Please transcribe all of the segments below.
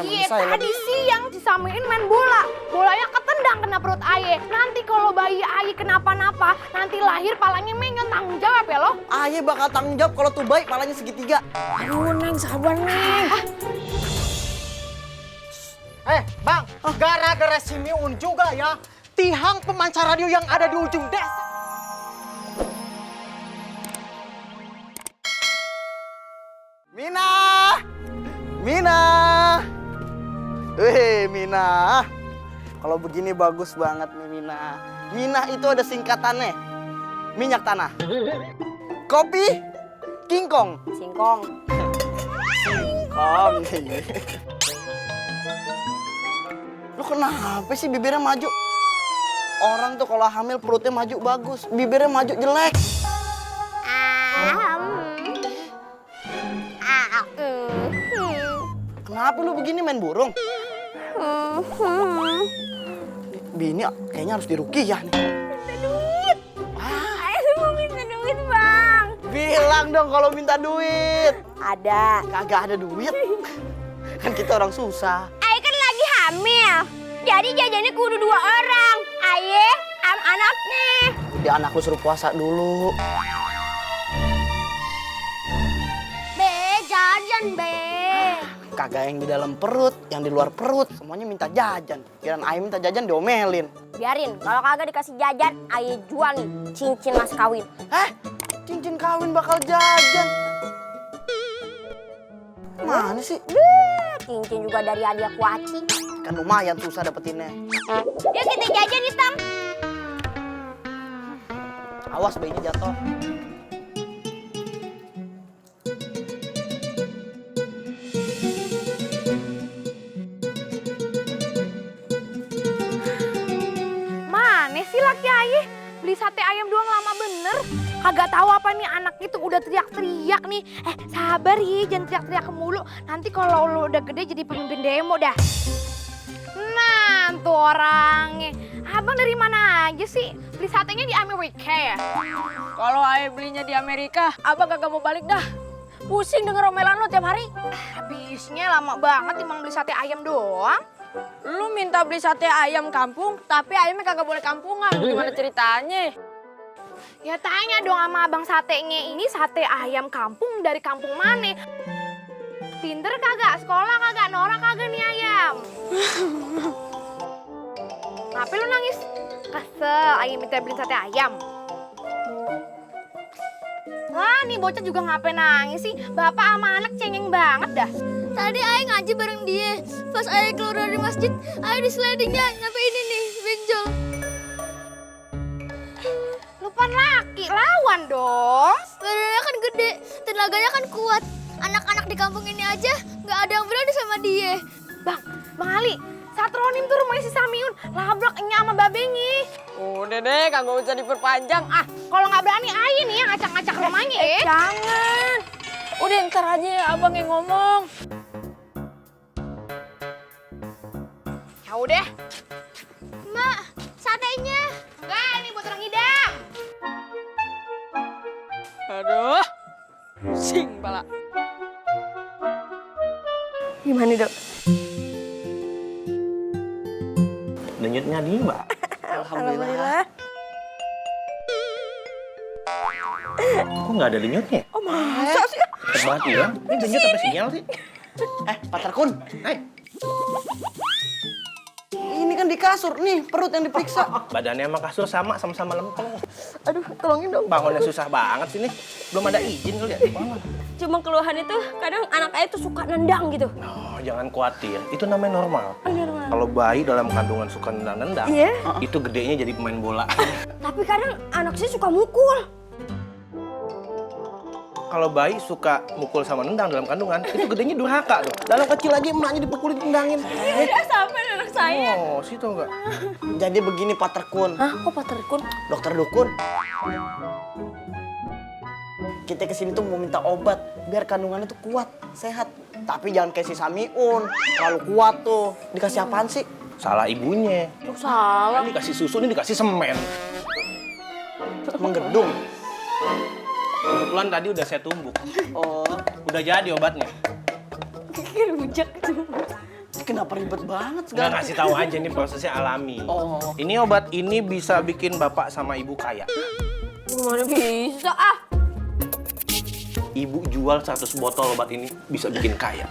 Iya, tadi siang si Samiin main bola. Bolanya ketendang kena perut Aye. Nanti kalau bayi Aye kenapa-napa, nanti lahir palanya menyot, tanggung jawab ya lo? Aye bakal tanggung jawab kalau tuh bayi palanya segitiga. Aduh, Neng, sabar, Neng. Bang, gara-gara si Miun juga ya, tihang pemancar radio yang ada di ujung desa. Mina! Mina! Mina. Kalau begini bagus banget nih Mina. Mina itu ada singkatannya. Minyak tanah. Kopi, kingkong. Singkong. Singkong. Lu kenapa sih bibirnya maju? Orang tuh kalau hamil perutnya maju bagus, bibirnya maju jelek. Kenapa lu begini main burung? Bini kayaknya harus diruqyah nih. Minta duit. Ayo mau minta duit, Bang. Bilang dong kalau minta duit. Ada. Kagak ada duit. Kan kita orang susah. Aye kan lagi hamil. Jadi jajannya kudu 2 orang. Aye sama anaknya. Jadi anak lu suruh puasa dulu. Be, jajan, Be. Kagak yang di dalam perut, yang di luar perut. Semuanya minta jajan. Kirain Aye minta jajan diomelin. Biarin, kalau kagak dikasih jajan, Aye jual nih cincin mas kawin. Cincin kawin bakal jajan. Mana sih? Cincin juga dari hadiah kuaci. Kan lumayan susah dapetinnya. Yuk kita jajan, Hitam. Awas bayinya jatuh. Mana sih laki Aye? Beli sate ayam doang lama bener. Kagak tahu apa nih anak itu udah teriak-teriak nih. Sabar ya, jangan teriak-teriak mulu. Nanti kalau lu udah gede jadi pemimpin demo dah. Nah, tuh orangnya. Abang dari mana aja sih? Beli satenya di Amerika ya? Kalau Aye belinya di Amerika, abang kagak mau balik dah. Pusing denger omelan lo tiap hari. Habisnya lama banget emang beli sate ayam doang. Lu minta beli sate ayam kampung, tapi ayamnya kagak boleh kampungan. Gimana ceritanya? Ya tanya dong sama abang satenya ini sate ayam kampung dari kampung mana? Pinter kagak? Sekolah kagak? Norak kagak nih ayam? Ngapain lu nangis? Kesel, ayam minta beli sate ayam. Wah, nih bocah juga ngapain nangis sih? Bapak sama anak cengeng banget dah. Tadi Aye ngaji bareng dia. Pas Aye keluar dari masjid, Aye di slidingnya sampai ini nih, benjol. Lupan laki, lawan dong. Badannya kan gede, tenaganya kan kuat. Anak-anak di kampung ini aja nggak ada yang berani sama dia. Bang Ali, Satronim tuh rumahnya si Samiun. Labrak enya sama babengi. Udah deh, kagak usah diperpanjang. Kalau nggak berani Aye nih yang ngacak-ngacak rumahnya ya. Jangan. Udah ntar aja abang yang ngomong. Ya udah. Mak, satenya. Enggak, ini buat orang hidang. Aduh, pusing pala. Gimana dok? Denyutnya di Mbak. Alhamdulillah. Kok nggak ada denyutnya? Oh masa sih? Cepet banget ya. Ini denyut apa sinyal sih? Pak Tarkun. Ini kan di kasur, nih perut yang diperiksa. Badannya sama kasur sama-sama lempeng. Aduh, tolongin dong. Bangunnya susah banget sini. Belum ada izin kali ya. Cuma keluhan itu kadang anak Aye tuh suka nendang gitu. Oh, jangan khawatir. Itu namanya normal. Kalau bayi dalam kandungan suka nendang-nendang, itu gedenya jadi pemain bola. Tapi kadang anak saya suka mukul. Kalau bayi suka mukul sama nendang dalam kandungan, itu gedenya durhaka tuh. Dalam kecil aja emaknya dipukulin, tendangin. Udah sampai anak saya. Oh, situ enggak. Jadi begini Pak Terkun. Hah? Kok Pak Terkun? Dokter Dukun. Kita kesini tuh mau minta obat biar kandungannya tuh kuat, sehat. Tapi jangan kayak si Samiun, terlalu kuat tuh. Dikasih apaan sih? Salah ibunya. Salah. Ini dikasih susu, ini dikasih semen. Menggedung. Kebetulan tadi udah saya tumbuk. Oh, Udah jadi obatnya. Rujak tuh. kenapa ribet banget Nggak segala? ngasih tahu aja nih prosesnya alami. Oh. Ini obat ini bisa bikin bapak sama ibu kaya. Gimana bisa ah? Ibu jual 100 botol obat ini bisa bikin kaya.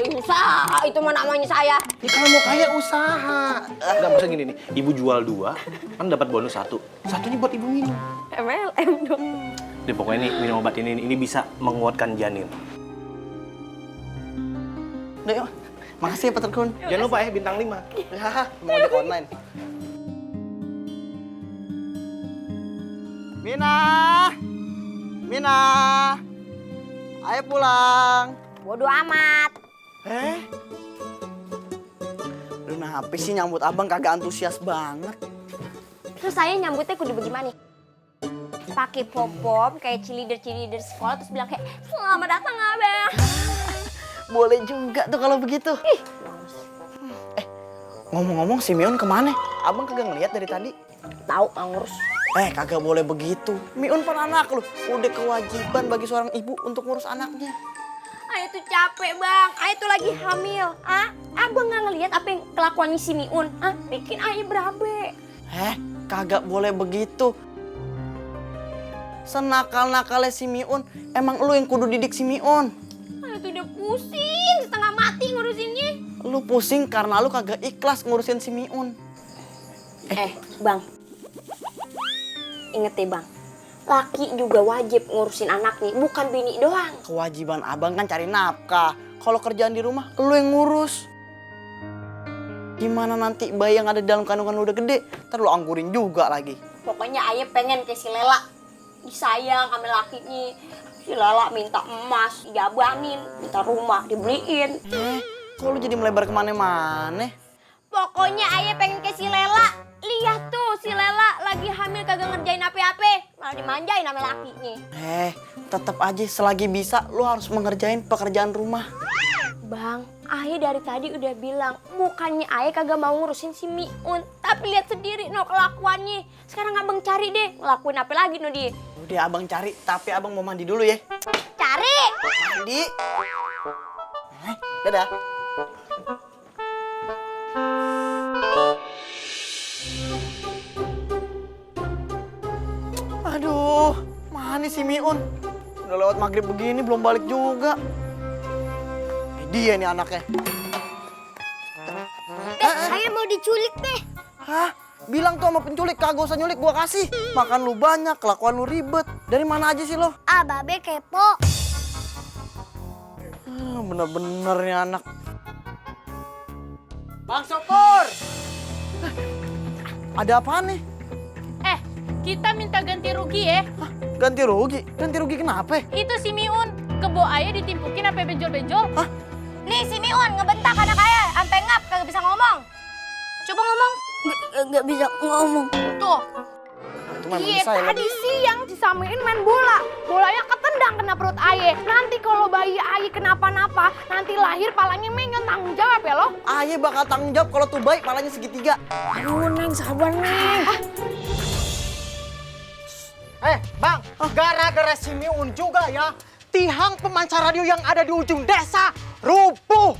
Usaha itu mah namanya saya. Ya kalau mau kaya usaha. Enggak, maksudnya gini nih, ibu jual 2, kan dapat bonus 1. Satunya buat ibu minum. MLM dong. Jadi pokoknya nih minum obat ini bisa menguatkan janin. Udah yuk. Makasih ya Pak Terkun. Jangan lupa ya bintang 5. Ya, mau ojek online. Mina! Mina! Ayo pulang. Bodoh amat. Lu kenapa sih nyambut abang kagak antusias banget? Terus saya nyambutnya kudu bagaimana? Pakai pom-pom kayak cheerleader sekolah terus bilang kayak selamat datang abang. Boleh juga tuh kalau begitu. Ngomong-ngomong si Miun kemana? Abang kagak ngeliat dari tadi. Tahu ngurus. Kagak boleh begitu. Miun kan anak lu. Udah kewajiban bagi seorang ibu untuk ngurus anaknya. Ayah tuh capek bang, Ayah tuh lagi hamil. Abang nggak ngelihat apa yang kelakuannya si Miun? Bikin Ayah berabe. Kagak boleh begitu. Senakal-nakalnya si Miun, emang lu yang kudu didik si Miun. Ayah tuh udah pusing, setengah mati ngurusinnya. Lu pusing karena lu kagak ikhlas ngurusin si Miun. Bang. Ingat ya bang, laki juga wajib ngurusin anaknya, bukan bini doang. Kewajiban abang kan cari nafkah. Kalau kerjaan di rumah, lu yang ngurus. Gimana nanti bayi yang ada di dalam kandungan lu udah gede, ntar lu anggurin juga lagi. Pokoknya Ayah pengen kayak si Lela, disayang sama lakinya. Si Lela minta emas, dijabanin, minta rumah, dibeliin. Kok lu jadi melebar kemana-mana? Pokoknya Ayah pengen kayak si Lela. Lihat tuh si Lela lagi hamil kagak ngerjain apa-apa, malah dimanjain sama lakinya. Tetap aja selagi bisa lu harus mengerjain pekerjaan rumah. Bang, Ayah dari tadi udah bilang bukannya Ayah kagak mau ngurusin si Miun, tapi lihat sendiri no kelakuannya. Sekarang abang cari deh ngelakuin apa lagi no dia. Udah abang cari, tapi abang mau mandi dulu ya. Cari. Mandi. Dadah. Aduh, mana si Miun? Udah lewat maghrib begini belum balik juga. Dia nih anaknya. Ayah mau diculik deh. Hah? Bilang tuh sama penculik, kagak usah nyulik gua kasih. Makan lu banyak, kelakuan lu ribet. Dari mana aja sih lo? Babe kepo. Bener-bener nih anak. Bang Sopur! Ada apaan nih? Kita minta ganti rugi ya. Ganti rugi? Ganti rugi kenapa? Itu si Miun, kebo ayah ditimpukin sampai benjol-benjol. Nih si Miun ngebentak anak Ayah, sampai ngap kagak bisa ngomong. Coba ngomong. Nggak bisa ngomong. Tuh. Itu memang Iya, bisa ya. tadi siang si Samiin main bola. Bolanya ketendang kena perut Aye. Nanti kalau bayi Aye kenapa-napa, nanti lahir palanya menyon, tanggung jawab ya lo. Ayah bakal tanggung jawab kalau tuh baik palanya segitiga. Aduh, Neng, sabar, Neng. Bang, gara-gara si Miun juga ya, tiang pemancar radio yang ada di ujung desa rubuh.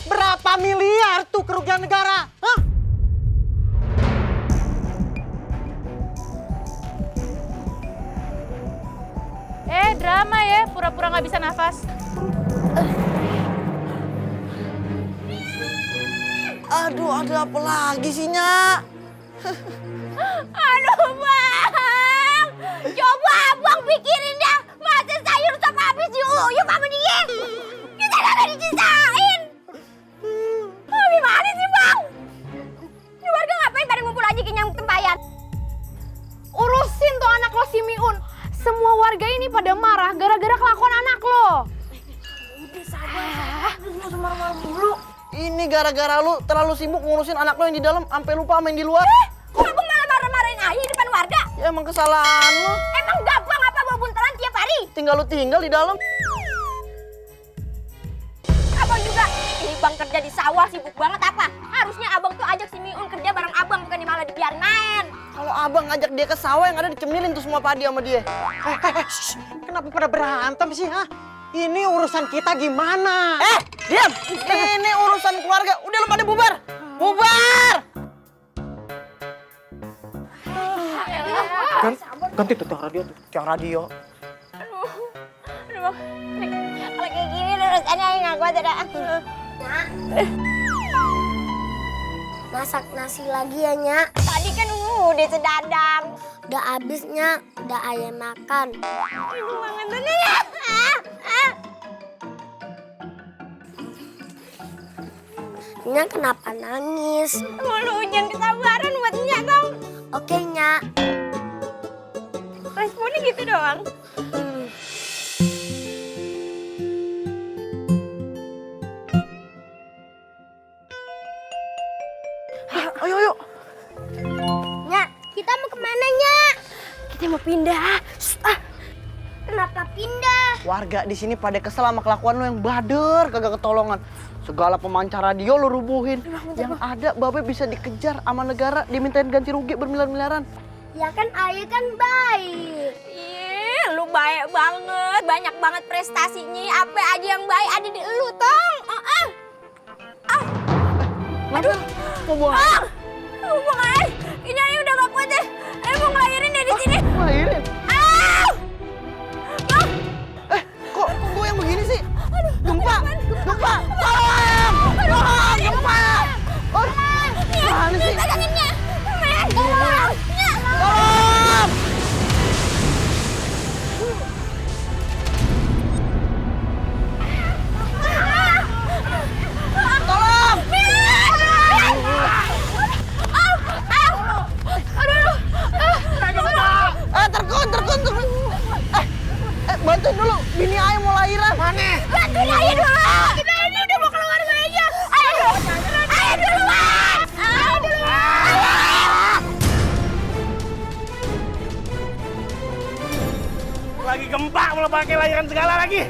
Berapa miliar tuh kerugian negara? Hah? Drama ya, pura-pura nggak bisa nafas. Aduh, ada apa lagi sih, Nya? Aduh bang, coba abang pikirin dah, masa sayur sama habis diuyup sama dia. Kita kagak dicisain. Gimana sih bang? Ini warga ngapain pada ngumpul aja kenyang tempayan? Urusin tuh anak lo si Miun. Semua warga ini pada marah gara-gara kelakuan anak lo. Udah sabar, lu marah-marah mulu. Ini gara-gara lu terlalu sibuk ngurusin anak lu yang di dalam sampai lupa main di luar. Kok abang malah marah-marahin Ayah di depan warga? Ya emang kesalahan lu. Emang gampang apa bawa buntelan tiap hari? Tinggal lu tinggal di dalam. Abang juga, ini bang kerja di sawah sibuk banget apa? Harusnya abang tuh ajak si Miun kerja bareng abang, bukan malah dibiarin main. Kalau abang ngajak dia ke sawah yang ada dicemilin tuh semua padi sama dia. Kenapa pada berantem sih, ha? Ini urusan kita gimana? Diam! Ini urusan keluarga. Udah lu pada bubar! Bubar! Ganti tuh radio tuh. Tiang radio. Aduh, kalau kayak gini urusannya nggak kuat ada. Masak nasi lagi ya, Nyak. Tadi kan udah sedadang. Udah habisnya, udah ayam makan. Ibu banget tuh, Nyak. Nyak kenapa nangis? Lu hujan kesabaran buat Nyak dong. Oke, Nyak. Responnya gitu doang. Ayo. Nyak, kita mau kemana, Nyak? Kita mau pindah. Kenapa pindah? Warga di sini pada kesel sama kelakuan lu yang bader, kagak ketolongan. Segala pemancar radio lu rubuhin. Yang ada Babe bisa dikejar sama negara, dimintain ganti rugi bermiliar-miliaran. Ya kan Ayah kan baik. Iya, lu baik banget. Banyak banget prestasinya. Apa aja yang baik ada di lu, Tong. Aduh, mau buang Buang air. Ini Ayah udah gak kuat deh. Ayah mau ngelahirin deh di sini. lahirin. Ah! Kok gue yang begini sih? Gempa! Gempa! Tolong! Gempa! Oh, mana sih? Peganginnya. Tolong. Tolong! Tolong! Terkun. Bantuin dulu, bini Ayah mau lahiran. Mana? Bantuin Ayah dulu. Kita ini udah mau keluar aja. Ayo duluan. Lagi gempa, malah pakai lahiran segala lagi.